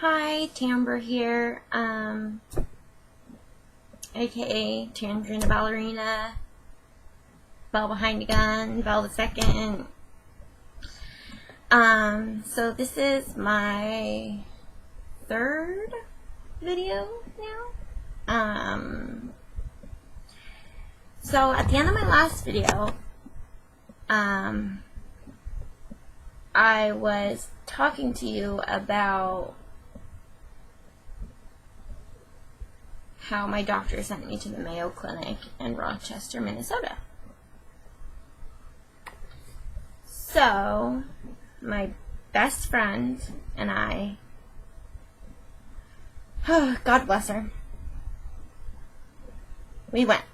Hi, Tamber here, aka Tangerine the Ballerina, Belle behind the gun, Belle the second. So this is my third video now. So at the end of my last video, I was talking to you about how my doctor sent me to the Mayo Clinic in Rochester, Minnesota. So, my best friend and I, God bless her, we went.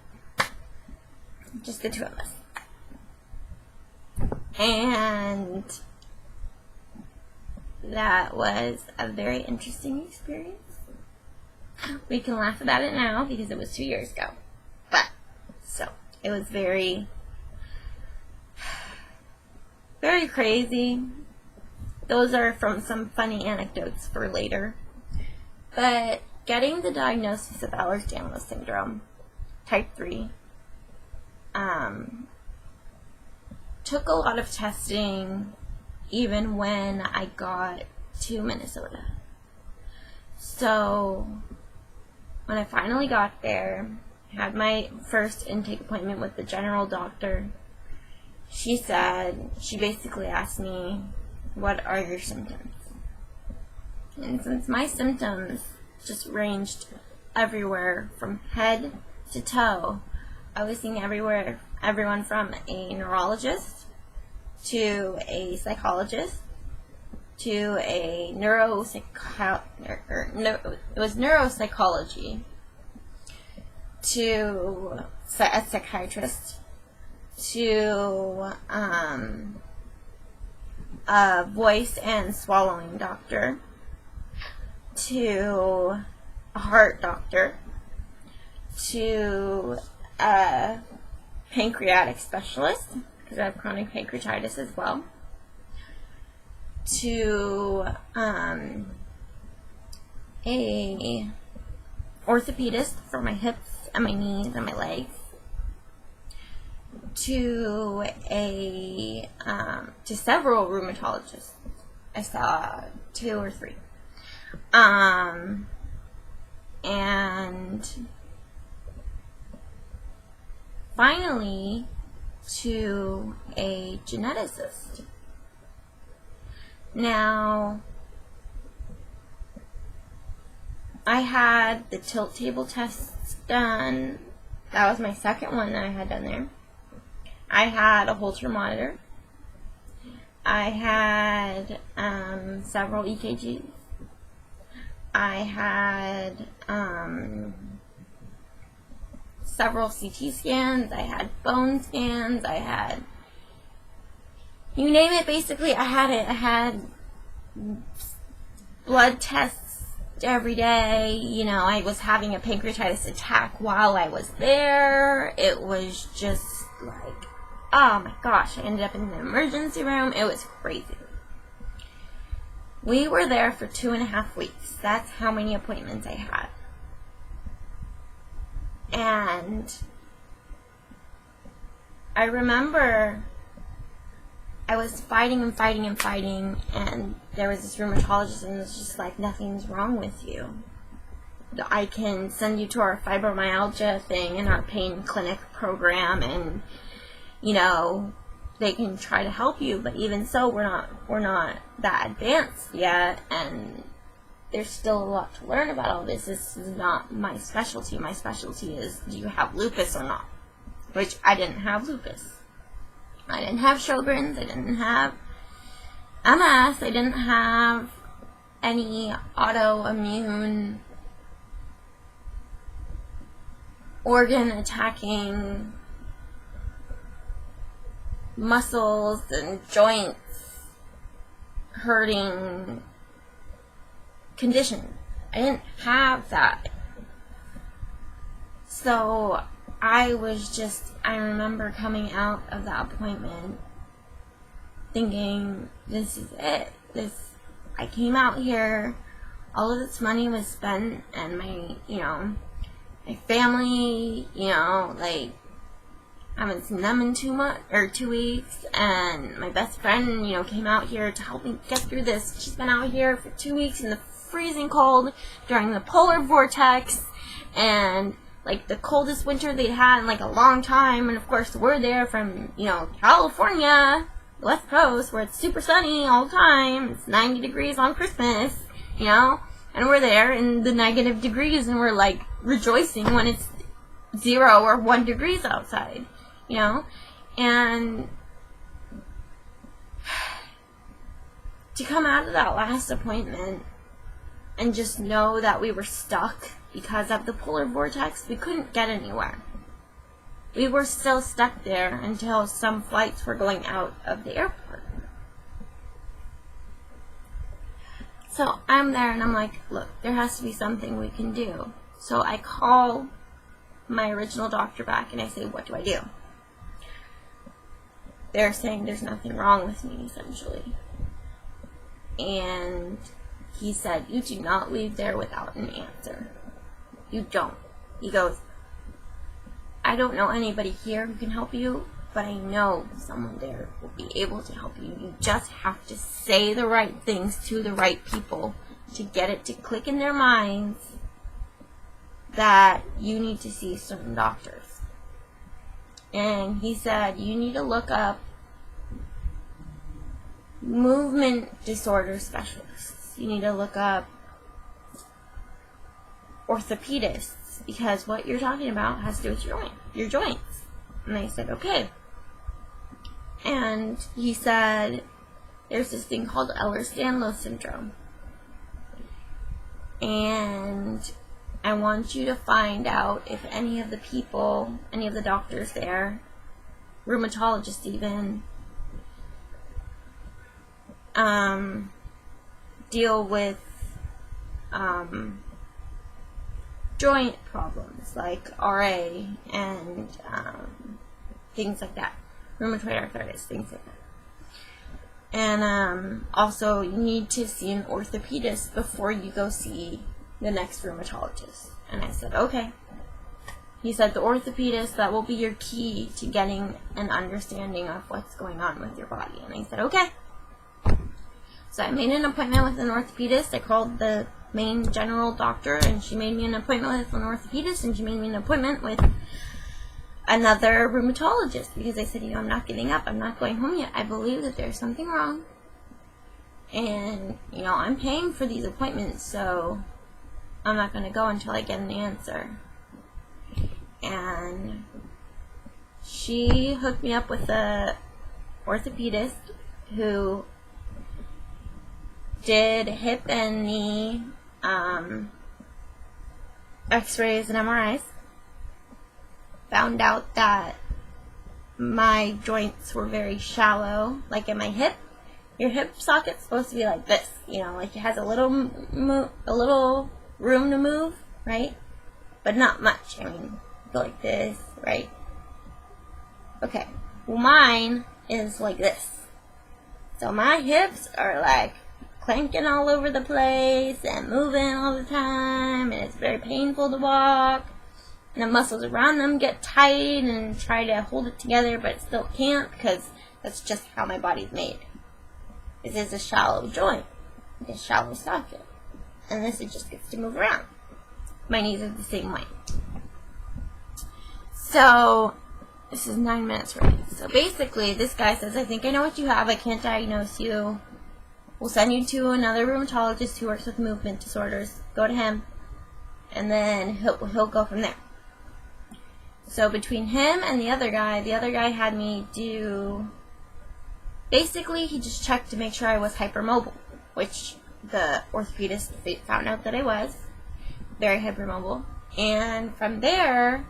Just the two of us. And that was a very interesting experience. We can laugh about it now because it was 2 years ago. But, so, it was very, very crazy. Those are from some funny anecdotes for later. But getting the diagnosis of Ehlers-Danlos syndrome, type 3, took a lot of testing even when I got to Minnesota. So, when I finally got there, had my first intake appointment with the general doctor, she basically asked me, what are your symptoms? And since my symptoms just ranged everywhere from head to toe, I was seeing everyone from a neurologist to a psychologist to a neuropsychology to a psychiatrist to a voice and swallowing doctor to a heart doctor to a pancreatic specialist because I have chronic pancreatitis as well, to a orthopedist for my hips and my knees and my legs, to several rheumatologists. I saw 2 or 3, and finally to a geneticist. Now, I had the tilt table tests done. That was my second one that I had done there. I had a Holter monitor. I had several EKGs. I had several CT scans. I had bone scans. I had, you name it, basically, I had it. I had blood tests every day. You know, I was having a pancreatitis attack while I was there. It was just like, oh my gosh, I ended up in the emergency room. It was crazy. We were there for 2.5 weeks. That's how many appointments I had. And I remember I was fighting, and there was this rheumatologist, and it was just like, nothing's wrong with you. I can send you to our fibromyalgia thing and our pain clinic program, and, you know, they can try to help you, but even so, we're not that advanced yet, and there's still a lot to learn about all this. This is not my specialty. My specialty is, do you have lupus or not? Which I didn't have lupus. I didn't have Sjogren's. I didn't have MS. I didn't have any autoimmune organ attacking muscles and joints hurting condition. I didn't have that. So I remember coming out of that appointment thinking, this is it. I came out here all of this money was spent, and my family, like, I haven't seen them in 2 weeks, and my best friend, came out here to help me get through this. She's been out here for 2 weeks in the freezing cold during the polar vortex, and like the coldest winter they'd had in like a long time. And of course, we're there from, California, the West Coast, where it's super sunny all the time. It's 90 degrees on Christmas, and we're there in the negative degrees, and we're like rejoicing when it's 0 or 1 degrees outside. And to come out of that last appointment and just know that we were stuck because of the polar vortex, we couldn't get anywhere. We were still stuck there until some flights were going out of the airport. So I'm there and I'm like, look, there has to be something we can do. So I call my original doctor back and I say, what do I do? They're saying there's nothing wrong with me, essentially. And he said, you do not leave there without an answer. You don't. He goes, I don't know anybody here who can help you, but I know someone there will be able to help you. You just have to say the right things to the right people to get it to click in their minds that you need to see certain doctors. And he said, you need to look up movement disorder specialists. You need to look up orthopedists, because what you're talking about has to do with your joints. And I said, okay. And he said, there's this thing called Ehlers-Danlos syndrome. And I want you to find out if any of the people, any of the doctors there, rheumatologists even, deal with joint problems like RA and things like that, rheumatoid arthritis, things like that. And also, you need to see an orthopedist before you go see the next rheumatologist. And I said, okay. He said, the orthopedist, that will be your key to getting an understanding of what's going on with your body. And I said, okay. So I made an appointment with an orthopedist. I called the main general doctor, and she made me an appointment with an orthopedist, and she made me an appointment with another rheumatologist, because I said, I'm not giving up. I'm not going home yet. I believe that there's something wrong. And, I'm paying for these appointments, so I'm not going to go until I get an answer. And she hooked me up with a orthopedist who did hip and knee x-rays and MRIs. Found out that my joints were very shallow, like in my hip. Your hip socket's supposed to be like this, like it has a little room to move, right? But not much. I mean, go like this, right? Okay. Well, mine is like this. So my hips are like clanking all over the place and moving all the time, and it's very painful to walk. And the muscles around them get tight and try to hold it together, but it still can't, because that's just how my body's made. This is a shallow joint, like a shallow socket. And this, it just gets to move around. My knees are the same way. So, this is 9 minutes right. So basically, this guy says, I think I know what you have. I can't diagnose you. We'll send you to another rheumatologist who works with movement disorders. Go to him. And then he'll go from there. So between him and the other guy had me do, basically he just checked to make sure I was hypermobile, which the orthopedist found out that I was very hypermobile. And from there,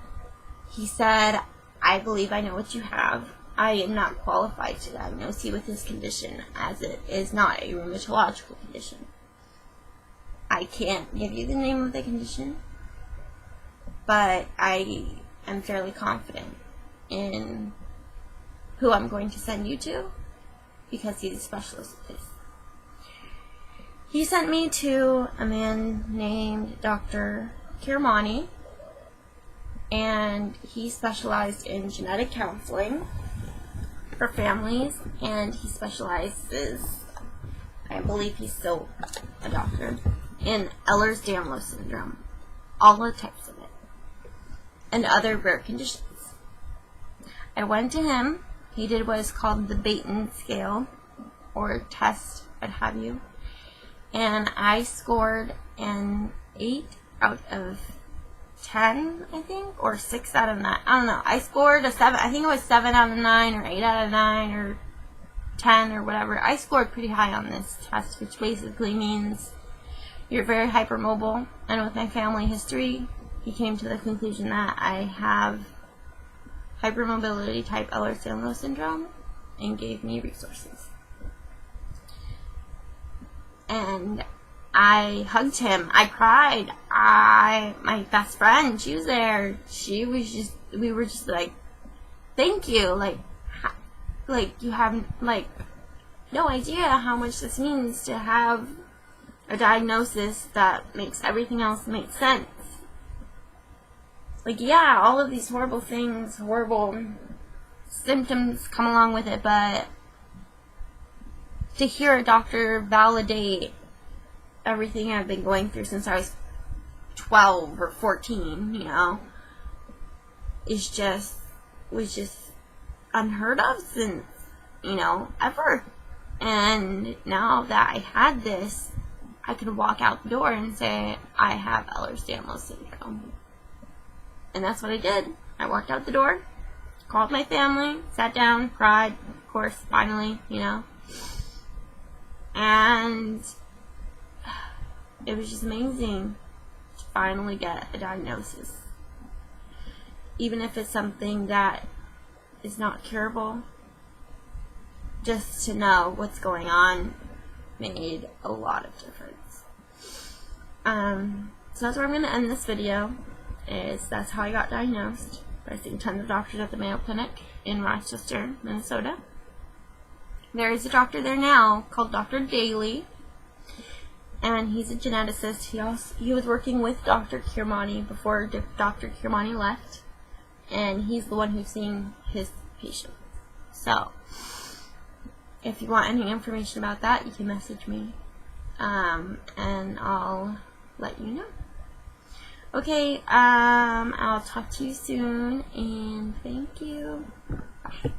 he said, I believe I know what you have. I am not qualified to diagnose you with this condition, as it is not a rheumatological condition. I can't give you the name of the condition, but I am fairly confident in who I'm going to send you to, because he's a specialist at this. He sent me to a man named Dr. Kirmani, and he specialized in genetic counseling for families, and he specializes, I believe he's still a doctor, in Ehlers-Danlos syndrome, all the types of it, and other rare conditions. I went to him. He did what is called the Baton scale, or test, what have you, and I scored an 8 out of 10, I think, or 6 out of 9. I don't know. I scored a 7. I think it was 7 out of 9, or 8 out of 9, or 10, or whatever. I scored pretty high on this test, which basically means you're very hypermobile. And with my family history, he came to the conclusion that I have hypermobility type Ehlers-Danlos syndrome, and gave me resources. And I hugged him. I cried. My best friend, she was there. We were just like, thank you. Like you have, like, no idea how much this means to have a diagnosis that makes everything else make sense. Like, yeah, all of these horrible things, horrible symptoms come along with it, but to hear a doctor validate everything I've been going through since I was 12 or 14, you know, was just unheard of since, you know, ever. And now that I had this, I could walk out the door and say, I have Ehlers-Danlos syndrome. And that's what I did. I walked out the door, called my family, sat down, cried, of course, finally, you know. And it was just amazing to finally get a diagnosis. Even if it's something that is not curable, just to know what's going on made a lot of difference. So that's where I'm going to end this video. That's how I got diagnosed, by seeing tons of doctors at the Mayo Clinic in Rochester, Minnesota. There is a doctor there now called Dr. Daly, and he's a geneticist. He was working with Dr. Kirmani before Dr. Kirmani left, and he's the one who's seeing his patients. So, if you want any information about that, you can message me, and I'll let you know. Okay, I'll talk to you soon, and thank you. Bye.